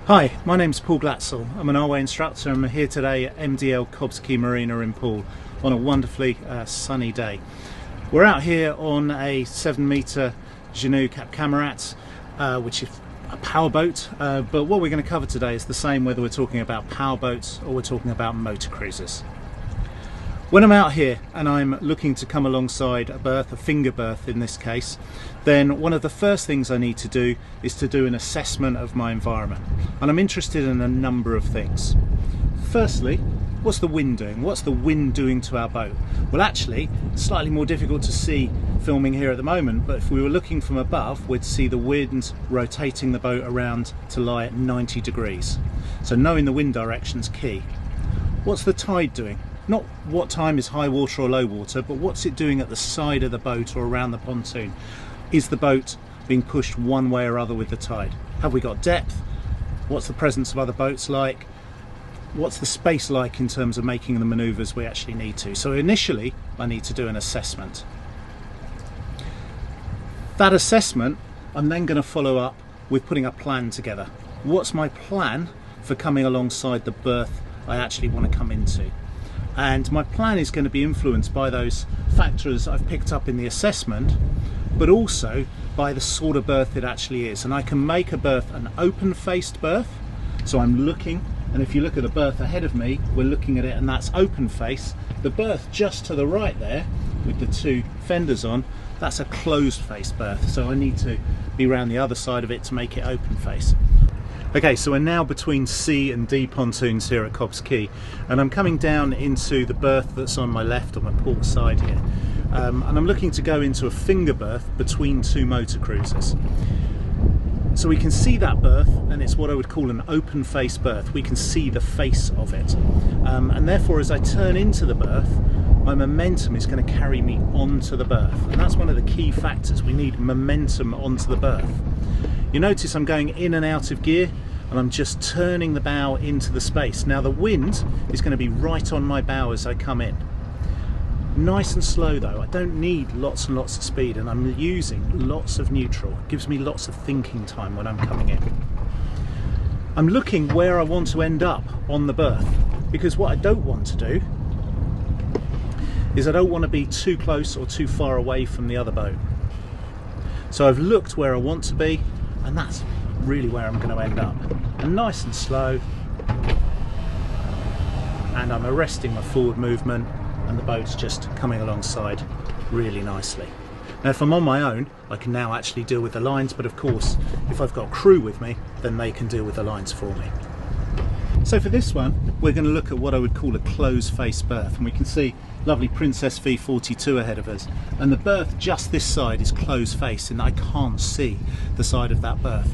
Hi, my name's Paul Glatzel. I'm an R-Way instructor and I'm here today at MDL Cobb's Quay Marina in Poole on a wonderfully sunny day. We're out here on a 7-metre Genu Cap Camarat, which is a powerboat, but what we're going to cover today is the same whether we're talking about powerboats or we're talking about motor cruisers. When I'm out here and I'm looking to come alongside a berth, a finger berth in this case, then one of the first things I need to do is to do an assessment of my environment. And I'm interested in a number of things. Firstly, what's the wind doing? What's the wind doing to our boat? Well, actually, it's slightly more difficult to see filming here at the moment, but if we were looking from above, we'd see the wind rotating the boat around to lie at 90 degrees. So knowing the wind direction's key. What's the tide doing? Not what time is high water or low water, but what's it doing at the side of the boat or around the pontoon? Is the boat being pushed one way or other with the tide? Have we got depth? What's the presence of other boats like? What's the space like in terms of making the manoeuvres we actually need to? So initially, I need to do an assessment. That assessment, I'm then going to follow up with putting a plan together. What's my plan for coming alongside the berth I actually want to come into? And my plan is going to be influenced by those factors I've picked up in the assessment, but also by the sort of berth it actually is. And I can make a berth an open-faced berth, so I'm looking, and if you look at the berth ahead of me, we're looking at it and that's open face. The berth just to the right there, with the two fenders on, that's a closed face berth, so I need to be around the other side of it to make it open face. Okay, so we're now between C and D pontoons here at Cobb's Quay, and I'm coming down into the berth that's on my left, on my port side here, and I'm looking to go into a finger berth between two motor cruisers. So we can see that berth, and it's what I would call an open face berth. We can see the face of it, and therefore as I turn into the berth, my momentum is going to carry me onto the berth, and that's one of the key factors. We need momentum onto the berth. You notice I'm going in and out of gear and I'm just turning the bow into the space. Now the wind is going to be right on my bow as I come in. Nice and slow though, I don't need lots and lots of speed, and I'm using lots of neutral. It gives me lots of thinking time when I'm coming in. I'm looking where I want to end up on the berth, because what I don't want to do is I don't want to be too close or too far away from the other boat. So I've looked where I want to be, and that's really where I'm going to end up. And nice and slow, and I'm arresting my forward movement, and the boat's just coming alongside really nicely. Now if I'm on my own, I can now actually deal with the lines, but of course if I've got crew with me, then they can deal with the lines for me. So for this one, we're going to look at what I would call a closed face berth, and we can see lovely Princess V42 ahead of us, and the berth just this side is closed face, and I can't see the side of that berth.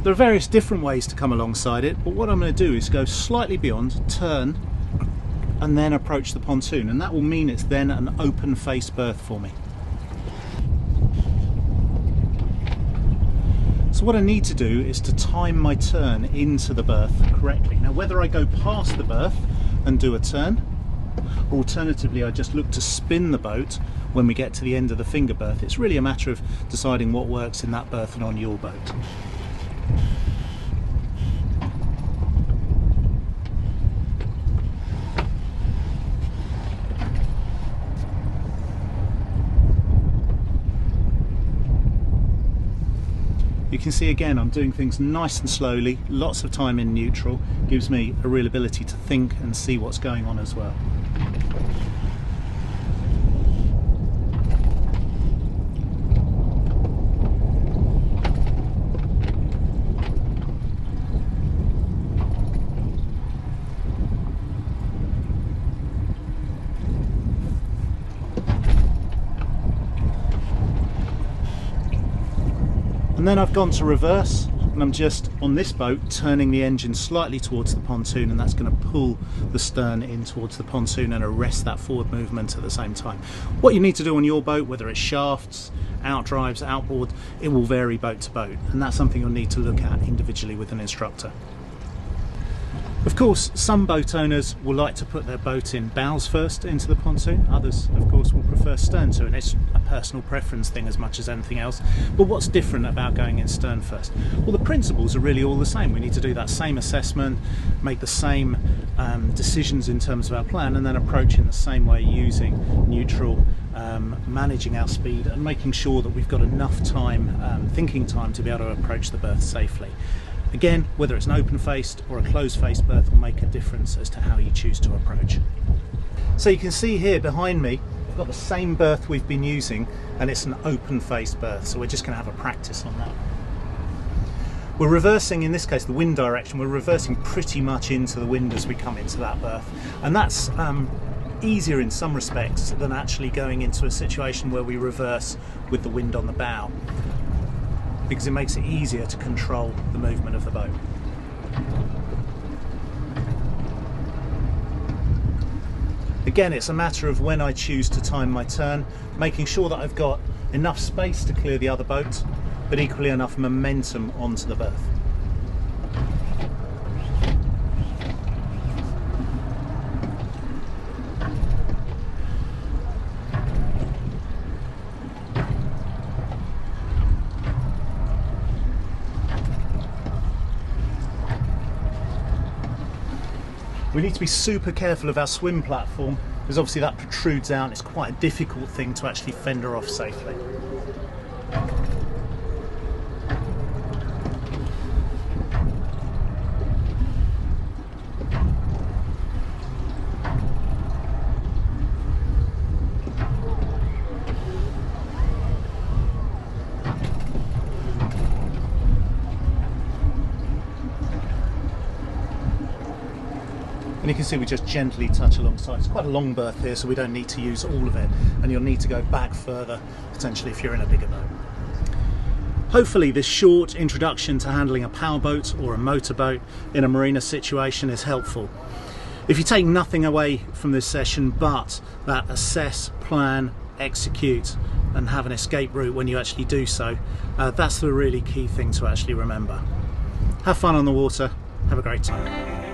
There are various different ways to come alongside it, but what I'm going to do is go slightly beyond, turn, and then approach the pontoon, and that will mean it's then an open face berth for me. So what I need to do is to time my turn into the berth correctly. Now whether I go past the berth and do a turn, or alternatively I just look to spin the boat when we get to the end of the finger berth, it's really a matter of deciding what works in that berth and on your boat. You can see again I'm doing things nice and slowly, lots of time in neutral, gives me a real ability to think and see what's going on as well. And then I've gone to reverse, and I'm just on this boat turning the engine slightly towards the pontoon, and that's going to pull the stern in towards the pontoon and arrest that forward movement at the same time. What you need to do on your boat, whether it's shafts, outdrives, outboard, it will vary boat to boat, and that's something you'll need to look at individually with an instructor. Of course, some boat owners will like to put their boat in bows first into the pontoon. Others, of course, will prefer stern to, and it's a personal preference thing as much as anything else. But what's different about going in stern first? Well, the principles are really all the same. We need to do that same assessment, make the same decisions in terms of our plan, and then approach in the same way, using neutral, managing our speed, and making sure that we've got enough time, thinking time, to be able to approach the berth safely. Again, whether it's an open-faced or a closed-faced berth will make a difference as to how you choose to approach. So you can see here behind me, we've got the same berth we've been using, and it's an open-faced berth, so we're just going to have a practice on that. We're reversing, in this case, the wind direction. We're reversing pretty much into the wind as we come into that berth, and that's easier in some respects than actually going into a situation where we reverse with the wind on the bow, because it makes it easier to control the movement of the boat. Again, it's a matter of when I choose to time my turn, making sure that I've got enough space to clear the other boat, but equally enough momentum onto the berth. We need to be super careful of our swim platform, because obviously that protrudes out and it's quite a difficult thing to actually fender off safely. And you can see we just gently touch alongside. It's quite a long berth here, so we don't need to use all of it, and you'll need to go back further potentially if you're in a bigger boat. Hopefully this short introduction to handling a powerboat or a motorboat in a marina situation is helpful. If you take nothing away from this session but that assess, plan, execute and have an escape route when you actually do so, that's the really key thing to actually remember. Have fun on the water, have a great time.